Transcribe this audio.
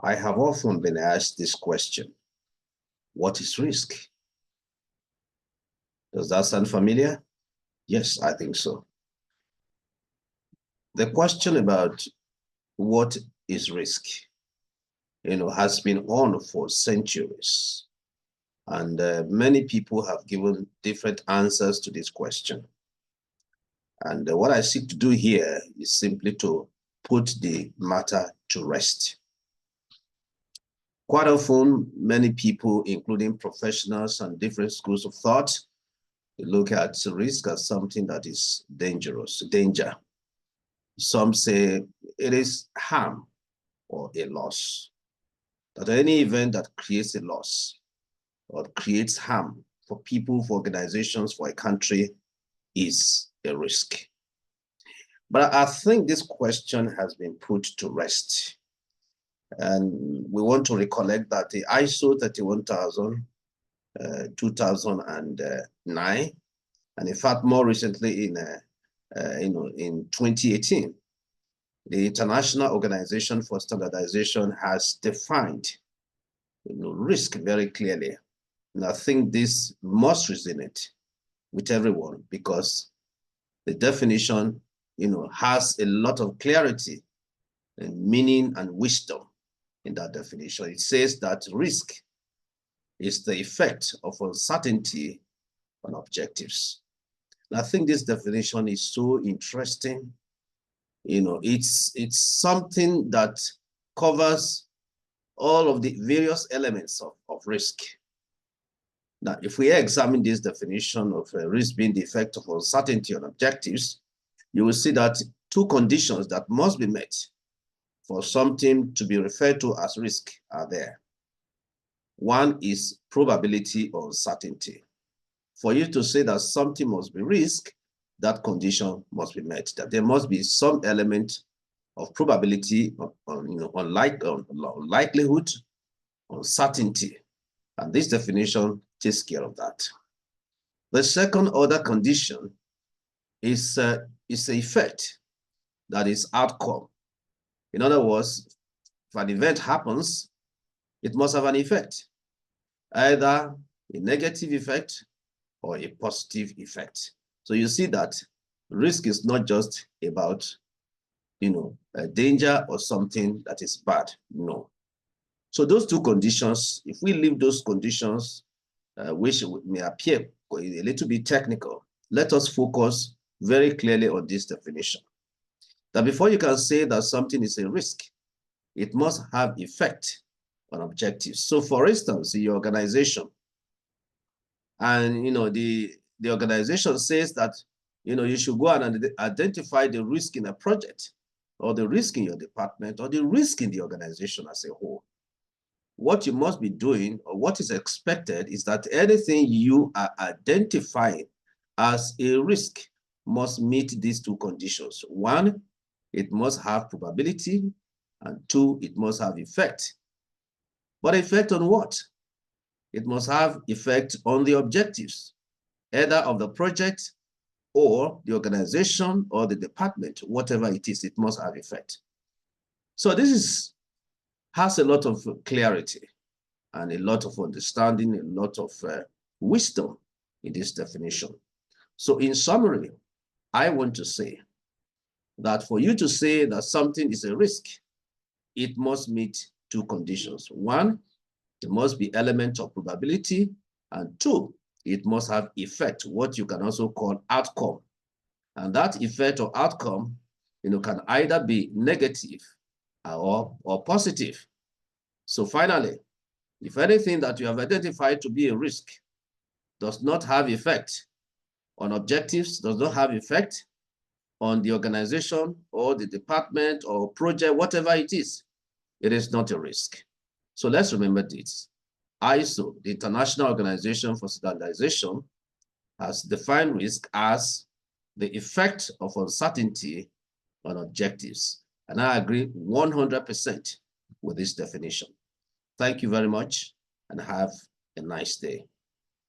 I have often been asked this question: what is risk? Does that sound familiar? Yes, I think so. The question about what is risk, has been on for centuries. And many people have given different answers to this question. And what I seek to do here is simply to put the matter to rest. Quite often, many people, including professionals and different schools of thought, look at risk as something that is dangerous, danger. Some say it is harm or a loss. That any event that creates a loss or creates harm for people, for organizations, for a country is a risk. But I think this question has been put to rest. And we want to recollect that the ISO 31000, 2009, and in fact, more recently in 2018, the International Organization for Standardization has defined risk very clearly. And I think this must resonate with everyone because the definition, has a lot of clarity and meaning and wisdom in that definition. It says that risk is the effect of uncertainty on objectives. And I think this definition is so interesting. It's something that covers all of the various elements of risk. Now, if we examine this definition of risk being the effect of uncertainty on objectives, you will see that two conditions that must be met for something to be referred to as risk are there. One is probability or uncertainty. For you to say that something must be risk, that condition must be met, that there must be some element of probability, on likelihood, uncertainty. And this definition takes care of that. The second other condition is the effect, that is outcome. In other words, if an event happens, it must have an effect, either a negative effect or a positive effect. So you see that risk is not just about, a danger or something that is bad. No. So those two conditions, if we leave those conditions, which may appear a little bit technical, let us focus very clearly on this definition. That before you can say that something is a risk, it must have effect on objectives. So for instance, in your organization, and the organization says that you should go and identify the risk in a project, or the risk in your department, or the risk in the organization as a whole. What you must be doing, or what is expected, is that anything you are identifying as a risk must meet these two conditions. One, it must have probability, and two, it must have effect. But effect on what? It must have effect on the objectives, either of the project or the organization or the department, whatever it is, it must have effect. So this has a lot of clarity and a lot of understanding, a lot of wisdom in this definition. So in summary, I want to say that for you to say that something is a risk, it must meet two conditions. One, it must be element of probability, and two, it must have effect, what you can also call outcome. And that effect or outcome, can either be negative or positive. So finally, if anything that you have identified to be a risk does not have effect on objectives, does not have effect on the organization or the department or project, whatever it is not a risk. So let's remember this. ISO, the International Organization for Standardization, has defined risk as the effect of uncertainty on objectives. And I agree 100% with this definition. Thank you very much and have a nice day.